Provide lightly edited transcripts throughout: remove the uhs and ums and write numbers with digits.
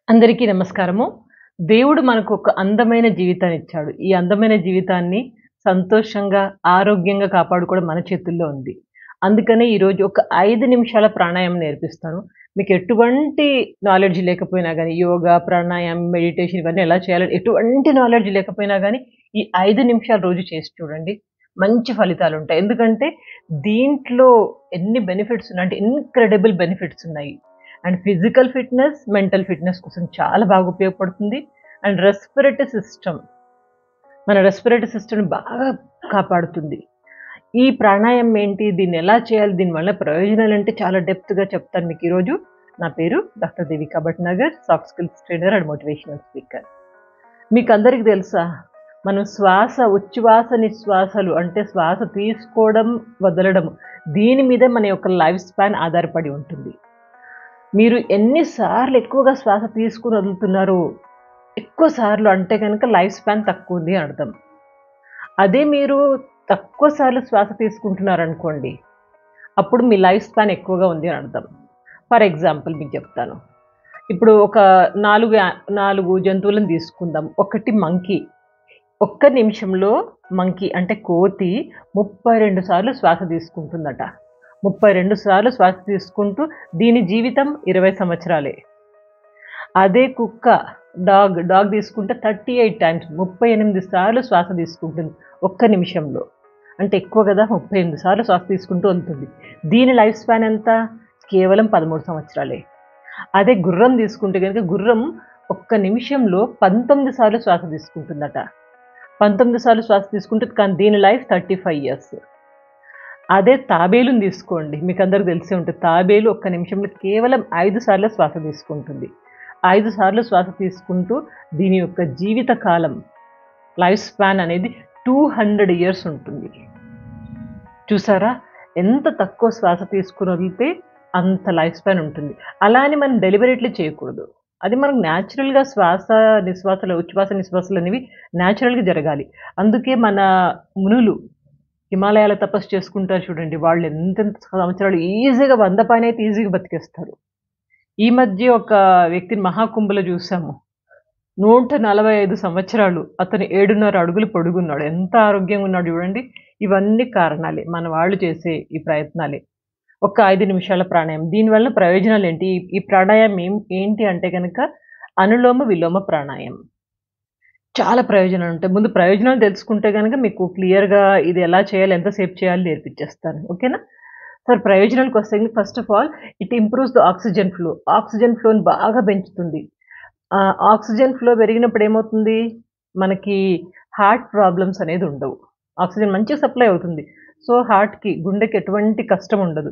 అందరికీ నమస్కారము. దేవుడు మనకు ఒక అందమైన జీవితాన్ని ఇచ్చాడు. ఈ అందమైన జీవితాన్ని సంతోషంగా, ఆరోగ్యంగా కాపాడుకోవడం మన చేతుల్లో ఉంది. అందుకనే ఈరోజు ఒక 5 నిమిషాల ప్రాణాయామం నేర్పిస్తాను. మీకు ఎటువంటి నాలెడ్జ్ లేకపోయినా గాని, యోగా, ప్రాణాయామం, మెడిటేషన్ ఇవన్నీ ఎలా చేయాలో ఎటువంటి నాలెడ్జ్ లేకపోయినా గాని, ఈ 5 నిమిషాలు రోజు చేసి చూడండి. మంచి ఫలితాలుంటాయి. ఎందుకంటే దీంట్లో ఎన్ని బెనిఫిట్స్ ఉన్నాయి అంటే ఇన్‌క్రెడిబుల్ బెనిఫిట్స్ ఉన్నాయి. And physical fitness, mental fitness కోసం చాలా బాగా ఉపయోగపడుతుంది. అండ్ మన రెస్పిరేటరీ సిస్టమ్‌ని బాగా కాపాడుతుంది. ఈ ప్రాణాయామం ఏంటి? దీన్ని ఎలా చేయాలి? దీనివల్ల ప్రయోజనాలేంటి? చాలా డెప్త్‌గా చెప్తాను మీకు ఈరోజు. నా పేరు doctor Devika Bhatnagar, soft skills trainer and motivational speaker. మీకందరికి తెలుసా? మనం ఉచ్ఛ్వాస, నిశ్వాసాలు అంటే శ్వాస తీసుకోవడం, వదలడం దీని మీద మన యొక్క లైఫ్ స్పాన్ ఆధారపడి ఉంటుంది. మీరు ఎన్ని సార్లు ఎక్కువగా శ్వాస తీసుకొని వదులుతున్నారో, ఎక్కువ సార్లు అంటే గనక లైఫ్ స్పాన్ తక్కువుంది అని అర్థం. అదే మీరు తక్కువ సార్లు శ్వాస తీసుకుంటున్నారనుకోండి, అప్పుడు మీ లైఫ్ స్పాన్ ఎక్కువగా ఉంది అని అర్థం. ఫర్ ఎగ్జాంపుల్ మీకు చెప్తాను. ఇప్పుడు ఒక 4 జంతువులను తీసుకుందాం. ఒకటి మంకీ. ఒక్క నిమిషంలో మంకీ అంటే కోతి 32 సార్లు శ్వాస తీసుకుంటుందట. 32 సార్లు శ్వాస తీసుకుంటూ దీని జీవితం 20 సంవత్సరాలే. అదే కుక్క డాగ్ తీసుకుంటే 38 టైమ్స్ 38 సార్లు శ్వాస తీసుకుంటుంది ఒక్క నిమిషంలో. అంటే ఎక్కువ కదా! 38 సార్లు శ్వాస తీసుకుంటూ ఉంటుంది. దీని లైఫ్ స్పాన్ ఎంత? కేవలం 13 సంవత్సరాలే. అదే గుర్రం తీసుకుంటే గనుక గుర్రం ఒక్క నిమిషంలో 19 సార్లు శ్వాస తీసుకుంటుందట. 19 సార్లు శ్వాస తీసుకుంటుంది కానీ దీని లైఫ్ 35 ఇయర్స్. అదే తాబేలుని తీసుకోండి. మీకందరికి తెలిసే ఉంటుంది. తాబేలు ఒక్క నిమిషంలో కేవలం 5 సార్లు శ్వాస తీసుకుంటుంది. 5 సార్లు శ్వాస తీసుకుంటూ దీని యొక్క జీవిత కాలం లైఫ్ స్పాన్ అనేది 200 ఇయర్స్ ఉంటుంది. చూసారా? ఎంత తక్కువ శ్వాస తీసుకొని వదిలితే అంత లైఫ్ స్పాన్ ఉంటుంది. అలా అని మనం డెలిబరేట్‌లీ చేయకూడదు. అది మనకు న్యాచురల్‌గా ఉచ్ఛ్వాస, నిశ్వాసాలు అనేవి న్యాచురల్‌గా జరగాలి. అందుకే మన మునులు హిమాలయాల తపస్సు చేసుకుంటారు చూడండి. వాళ్ళు ఎంతెంత సంవత్సరాలు ఈజీగా 100 పైనైతే ఈజీగా బతికేస్తారు. ఈ మధ్య ఒక వ్యక్తిని మహాకుంభలో చూసాము. 145 సంవత్సరాలు. అతను 7.5 అడుగులు పొడుగున్నాడు. ఎంత ఆరోగ్యంగా ఉన్నాడు చూడండి. ఇవన్నీ కారణాలే. మన వాళ్ళు చేసే ఈ ప్రయత్నాలే. ఒక 5 నిమిషాల ప్రాణాయామం. దీనివల్ల ప్రయోజనాలేంటి? ఈ ప్రాణాయామం ఏంటి అంటే గనక అనులోమ, విలోమ ప్రాణాయామం. చాలా ప్రయోజనాలుంటాయి. ముందు ప్రయోజనాలు తెలుసుకుంటే గనక మీకు క్లియర్‌గా ఇది ఎలా చేయాలి, ఎంతసేపు చేయాలి నేర్పించేస్తాను. ఓకేనా? సరే ప్రయోజనాలకొస్తే first of all it improves the oxygen flow. Oxygen ఫ్లోని బాగా పెంచుతుంది. ఆక్సిజన్ ఫ్లో పెరిగినప్పుడు ఏమవుతుంది? మనకి హార్ట్ ప్రాబ్లమ్స్ అనేది ఉండవు. ఆక్సిజన్ మంచిగా సప్లై అవుతుంది. సో, గుండెకి ఎటువంటి కష్టం ఉండదు.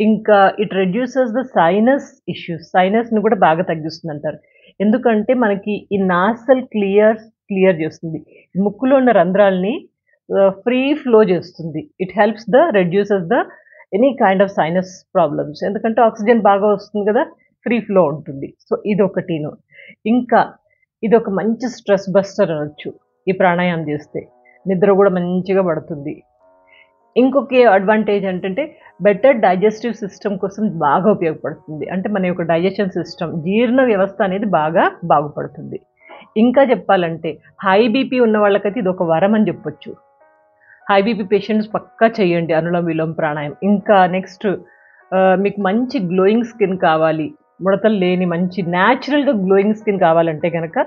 ఇంకా it reduces the sinus issues. సైనస్‌ని కూడా బాగా తగ్గిస్తుందంటారు. ఎందుకంటే మనకి ఈ నాసల్ క్లియర్ చేస్తుంది. ముక్కులో ఉన్న రంధ్రాల్ని ఫ్రీ ఫ్లో చేస్తుంది. It reduces the any kind of sinus problems. ఎందుకంటే ఆక్సిజన్ బాగా వస్తుంది కదా! ఫ్రీ ఫ్లో ఉంటుంది. సో, ఇదొకటీను. ఇంకా ఇదొక మంచి స్ట్రెస్ బస్టర్ అనొచ్చు. ఈ ప్రాణాయామం చేస్తే. నిద్ర కూడా మంచిగా పడుతుంది. ఇంకొక అడ్వాంటేజ్ ఏంటంటే బెటర్ డైజెస్టివ్ సిస్టమ్ కోసం బాగా ఉపయోగపడుతుంది. అంటే మన యొక్క డైజెషన్ సిస్టమ్, జీర్ణ వ్యవస్థ అనేది బాగా బాగుపడుతుంది. ఇంకా చెప్పాలంటే హై బీపీ ఉన్న వాళ్ళకైతే ఇదొక వరం అని చెప్పొచ్చు. హై బీపీ పేషెంట్స్ పక్కా చేయండి అనులోమ, విలోమ ప్రాణాయామం. ఇంకా నెక్స్ట్ మీకు మంచి గ్లోయింగ్ స్కిన్ కావాలి. ముడతలు లేని మంచి న్యాచురల్‌గా గ్లోయింగ్ స్కిన్ కావాలంటే గనక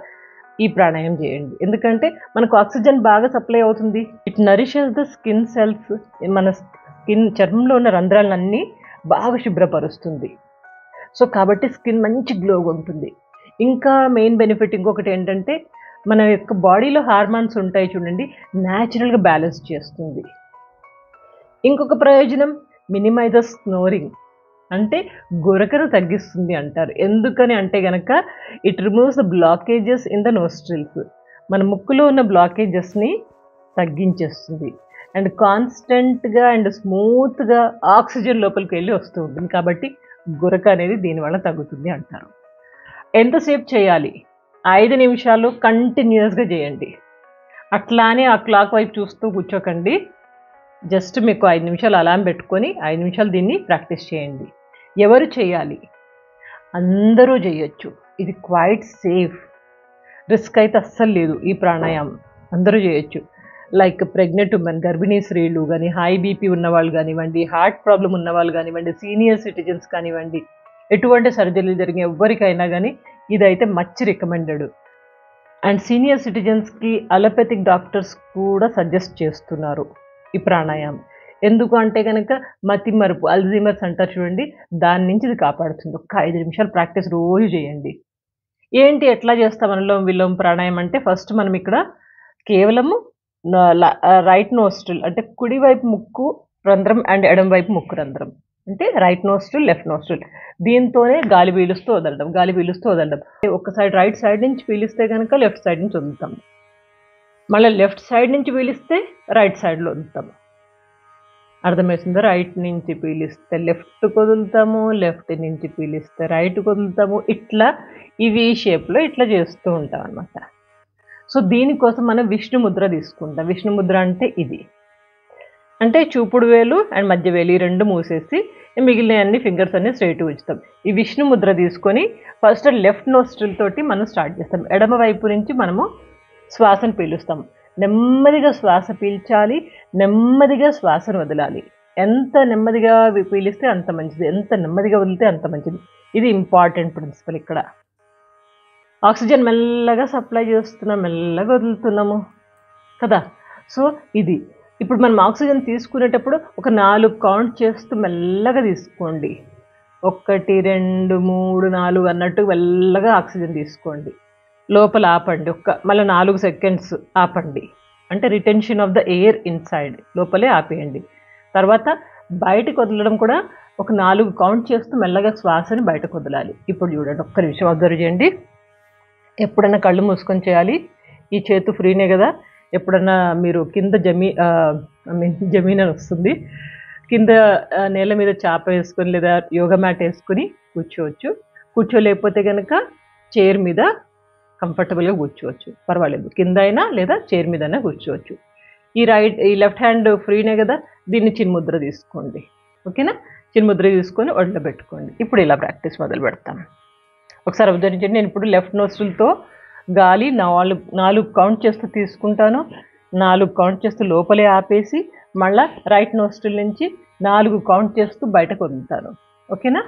ఈ ప్రాణాయామం చేయండి. ఎందుకంటే మనకు ఆక్సిజన్ బాగా సప్లై అవుతుంది. It nourishes the skin cells. మన చర్మంలో ఉన్న రంధ్రాలన్నీ బాగా శుభ్రపరుస్తుంది. సో, కాబట్టి స్కిన్ మంచి గ్లోగా ఉంటుంది. ఇంకా మెయిన్ బెనిఫిట్ ఇంకొకటేంటంటే మన యొక్క బాడీలో హార్మోన్స్ ఉంటాయి చూడండి. న్యాచురల్‌గా బ్యాలెన్స్ చేస్తుంది. ఇంకొక ప్రయోజనం మినిమైజ్ ద స్నోరింగ్. అంటే గురకను తగ్గిస్తుంది అంటారు. ఎందుకని అంటే గనక it removes the blockages in the nostrils. మన ముక్కులో ఉన్న బ్లాకేజెస్‌ని తగ్గించేస్తుంది. అండ్ కాన్స్టెంట్‌గా అండ్ స్మూత్‌గా ఆక్సిజన్ లోపలికి వెళ్లి వస్తూ ఉంటుంది. కాబట్టి గురక అనేది దీనివల్ల తగ్గుతుంది అంటారు. ఎంతసేపు చేయాలి? 5 నిమిషాలు కంటిన్యూయస్‌గా చేయండి. అట్లానే ఆ క్లాక్ వైపు చూస్తూ కూర్చోకండి. జస్ట్ మీకు 5 నిమిషాలు అలారం పెట్టుకొని 5 నిమిషాలు దీన్ని ప్రాక్టీస్ చేయండి. ఎవరు చేయాలి? అందరూ చేయొచ్చు. ఇది క్వైట్ సేఫ్, రిస్క్ అయితే అస్సలు లేదు. ఈ ప్రాణాయామం అందరూ చేయొచ్చు. లైక్ ప్రెగ్నెంట్ ఉమెన్, గర్భిణీ స్త్రీలు కానీ, హై బీపీ ఉన్నవాళ్ళు కానివ్వండి, హార్ట్ ప్రాబ్లం ఉన్నవాళ్ళు కానివ్వండి, సీనియర్ సిటిజన్స్ కానివ్వండి, ఎటువంటి సర్జరీలు జరిగే ఎవరికైనా కానీ ఇదైతే మచ్ రికమెండెడ్. అండ్ సీనియర్ సిటిజన్స్కి అలోపతిక్ డాక్టర్స్ కూడా సజెస్ట్ చేస్తున్నారు ఈ ప్రాణాయామం. ఎందుకు అంటే కనుక మతి మరుపు, అల్జీమర్స్ అంటారు చూడండి, దాని నుంచి ఇది కాపాడుతుంది. ఒక్క 5 నిమిషాలు ప్రాక్టీస్ రోజు చేయండి. ఏంటి ఎట్లా చేస్తాం అనులోమ విలోమ ప్రాణాయామం అంటే, ఫస్ట్ మనం ఇక్కడ కేవలము రైట్ నోస్ట్రిల్ అంటే కుడివైపు ముక్కు రంధ్రం అండ్ ఎడమవైపు ముక్కు రంధ్రం, అంటే రైట్ నోస్ట్రిల్ లెఫ్ట్ నోస్ట్రిల్, దీంతోనే గాలి పీలుస్తూ వదలడం, గాలి పీలుస్తూ వదలడం. ఒక సైడ్ రైట్ సైడ్ నుంచి పీలిస్తే కనుక లెఫ్ట్ సైడ్ నుంచి వదులుతాం, మళ్ళీ లెఫ్ట్ సైడ్ నుంచి పీలిస్తే రైట్ సైడ్లో వదులుతాం. అర్థమవుతుందా? రైట్ నుంచి పీలిస్తే లెఫ్ట్ వదులుతాము, లెఫ్ట్ నుంచి పీలిస్తే రైట్ వదులుతాము. ఇట్లా ఇవి షేప్లో ఇట్లా చేస్తూ ఉంటాం అన్నమాట. సో దీనికోసం మనం విష్ణు ముద్ర తీసుకుంటాం. విష్ణు ముద్ర అంటే ఇది, అంటే చూపుడు వేలు అండ్ మధ్య వేలు ఈ రెండు మూసేసి మిగిలిన అన్ని ఫింగర్స్ అన్ని స్ట్రైట్ ఉంచుతాం. ఈ విష్ణు ముద్ర తీసుకొని ఫస్ట్ లెఫ్ట్ నోస్ట్రిల్ తోటి మనం స్టార్ట్ చేస్తాం. ఎడమ వైపు నుంచి మనము శ్వాసను పీలుస్తాం. నెమ్మదిగా శ్వాస పీల్చాలి, నెమ్మదిగా శ్వాసను వదలాలి. ఎంత నెమ్మదిగా పీలిస్తే అంత మంచిది, ఎంత నెమ్మదిగా వదిలితే అంత మంచిది. ఇది ఇంపార్టెంట్ ప్రిన్సిపల్. ఇక్కడ ఆక్సిజన్ మెల్లగా సప్లై చేస్తున్నాం, మెల్లగా వదులుతున్నాము కదా. సో ఇది ఇప్పుడు మనం ఆక్సిజన్ తీసుకునేటప్పుడు ఒక 4 కౌంట్ చేస్తూ మెల్లగా తీసుకోండి. 1 2 3 4 అన్నట్టు మెల్లగా ఆక్సిజన్ తీసుకోండి. లోపల ఆపండి, మళ్ళీ 4 సెకండ్స్ ఆపండి, అంటే retention of the air inside, లోపలే ఆపేయండి. తర్వాత బయటకు వదలడం కూడా ఒక 4 కౌంట్ చేస్తూ మెల్లగా శ్వాసని బయటకు వదలాలి. ఇప్పుడు చూడండి, ఒక్క నిమిషం అబ్జర్వ్ చేయండి. ఎప్పుడైనా కళ్ళు మూసుకొని చేయాలి. ఈ చేతు ఫ్రీనే కదా. ఎప్పుడన్నా మీరు కింద జమీన్ అని వస్తుంది, కింద నేల మీద చాప వేసుకొని లేదా యోగా మ్యాట్ వేసుకొని కూర్చోవచ్చు. కూర్చోలేకపోతే కనుక చైర్ మీద కంఫర్టబుల్గా కూర్చోవచ్చు, పర్వాలేదు. కింద అయినా లేదా చైర్ మీద అయినా కూర్చోవచ్చు. ఈ లెఫ్ట్ హ్యాండ్ ఫ్రీనే కదా, దీన్ని చిన్ముద్ర తీసుకోండి. ఓకేనా? చిన్ముద్ర తీసుకొని ఒళ్ళో పెట్టుకోండి. ఇప్పుడు ఇలా ప్రాక్టీస్ మొదలు పెడతాం. ఒకసారి అబ్జర్వించండి. నేను ఇప్పుడు లెఫ్ట్ నోస్ట్రిల్తో గాలి 4 కౌంట్ చేస్తూ తీసుకుంటాను. 4 కౌంట్ చేస్తూ లోపలే ఆపేసి మళ్ళీ రైట్ నోస్ట్రిల్ నుంచి 4 కౌంట్ చేస్తూ బయటకు వదులుతాను. ఓకేనా?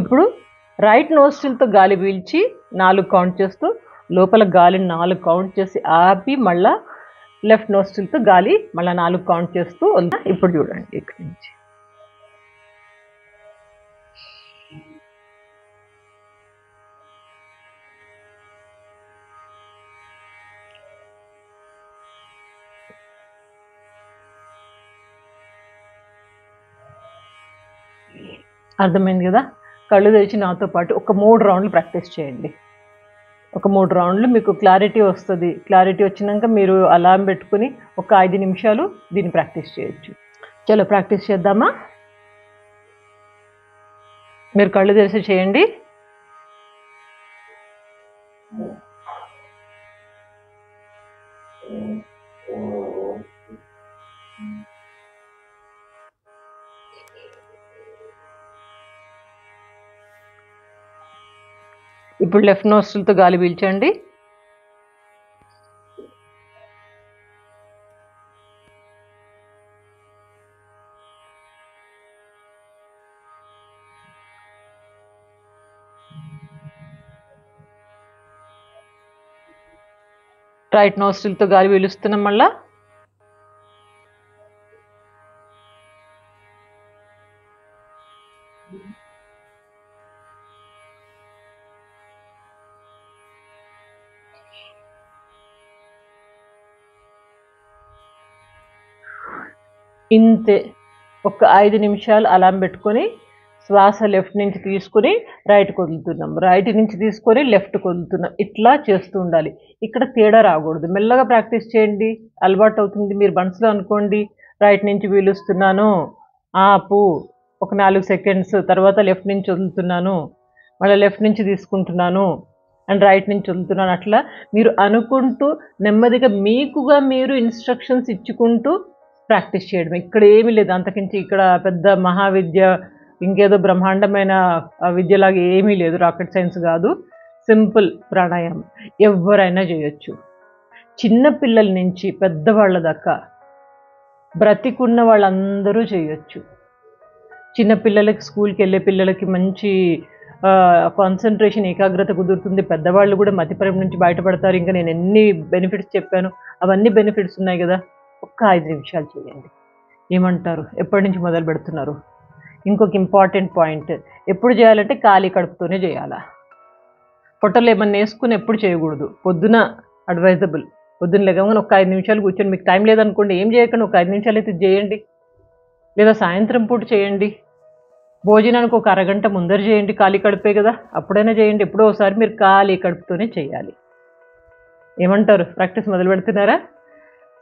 ఇప్పుడు రైట్ నోస్ట్రిల్తో గాలి పీల్చి 4 కౌంట్ చేస్తూ లోపల గాలిని 4 కౌంట్ చేసి ఆపి మళ్ళీ లెఫ్ట్ నోస్ట్రిల్తో గాలి మళ్ళీ 4 కౌంట్ చేస్తూ వద్దా. ఇప్పుడు చూడండి, ఇక్కడి నుంచి అర్థమైంది కదా. కళ్ళు తెరిచి నాతో పాటు ఒక 3 రౌండ్లు ప్రాక్టీస్ చేయండి. ఒక 3 రౌండ్లు మీకు క్లారిటీ వస్తుంది. క్లారిటీ వచ్చినాక మీరు అలారం పెట్టుకుని ఒక 5 నిమిషాలు దీన్ని ప్రాక్టీస్ చేయొచ్చు. చలో ప్రాక్టీస్ చేద్దామా? మీరు కళ్ళు తెరిచి చేయండి. ఇప్పుడు లెఫ్ట్ నోస్ట్రిల్తో గాలి పీల్చండి. రైట్ నోస్ట్రిల్తో గాలి పీలుస్తున్నాం. మళ్ళా ఇంతే. ఒక 5 నిమిషాలు అలారం పెట్టుకొని శ్వాస లెఫ్ట్ నుంచి తీసుకుని రైట్కి వదులుతున్నాం, రైట్ నుంచి తీసుకొని లెఫ్ట్కి వదులుతున్నాం. ఇట్లా చేస్తూ ఉండాలి. ఇక్కడ తేడా రాకూడదు. మెల్లగా ప్రాక్టీస్ చేయండి, అలవాటు అవుతుంది. మీరు మనసులో అనుకోండి, రైట్ నుంచి పీలుస్తున్నాను, ఆపు, ఒక 4 సెకండ్స్, తర్వాత లెఫ్ట్ నుంచి వదులుతున్నాను, మళ్ళీ లెఫ్ట్ నుంచి తీసుకుంటున్నాను అండ్ రైట్ నుంచి వదులుతున్నాను. అట్లా మీరు అనుకుంటూ నెమ్మదిగా మీకుగా మీరు ఇన్స్ట్రక్షన్స్ ఇచ్చుకుంటూ ప్రాక్టీస్ చేయడం. ఇక్కడ ఏమీ లేదు అంతకించి. ఇక్కడ పెద్ద మహావిద్య, ఇంకేదో బ్రహ్మాండమైన విద్యలాగా ఏమీ లేదు, రాకెట్ సైన్స్ కాదు. సింపుల్ ప్రాణాయామం ఎవరైనా చేయొచ్చు. చిన్న పిల్లల నుంచి పెద్దవాళ్ళ దాకా బ్రతికున్న వాళ్ళందరూ చేయొచ్చు. చిన్నపిల్లలకి, స్కూల్కి వెళ్ళే పిల్లలకి మంచి కాన్సన్ట్రేషన్, ఏకాగ్రత కుదురుతుంది. పెద్దవాళ్ళు కూడా మతిపరం నుంచి బయటపడతారు. ఇంకా నేను ఎన్ని బెనిఫిట్స్ చెప్పాను, అవన్నీ బెనిఫిట్స్ ఉన్నాయి కదా. ఒక్క 5 నిమిషాలు చేయండి. ఏమంటారు? ఎప్పటి నుంచి మొదలు పెడుతున్నారు? ఇంకొక ఇంపార్టెంట్ పాయింట్, ఎప్పుడు చేయాలంటే ఖాళీ కడుపుతోనే చేయాలా. పొట్టలో ఏమన్నా వేసుకుని ఎప్పుడు చేయకూడదు. పొద్దున అడ్వైజబుల్. పొద్దున్న లేకగానే ఒక 5 నిమిషాలు కూర్చొని, మీకు టైం లేదనుకోండి ఏం చేయకండి, ఒక 5 నిమిషాలు అయితే చేయండి. లేదా సాయంత్రం పూట చేయండి. భోజనానికి ఒక అరగంట ముందర చేయండి, ఖాళీ కడుపే కదా, అప్పుడైనా చేయండి. ఎప్పుడో ఒకసారి మీరు ఖాళీ కడుపుతోనే చేయాలి. ఏమంటారు? ప్రాక్టీస్ మొదలు పెడుతున్నారా?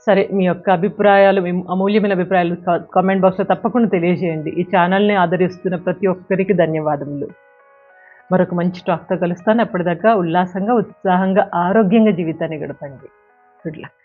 సరే, మీ యొక్క అభిప్రాయాలు, మీ అమూల్యమైన అభిప్రాయాలు కామెంట్ బాక్స్లో తప్పకుండా తెలియజేయండి. ఈ ఛానల్ని ఆదరిస్తున్న ప్రతి ఒక్కరికి ధన్యవాదములు. మరొక మంచి టాక్తో కలుస్తాను. అప్పటిదాకా ఉల్లాసంగా, ఉత్సాహంగా, ఆరోగ్యంగా జీవితాన్ని గడపండి. Good luck.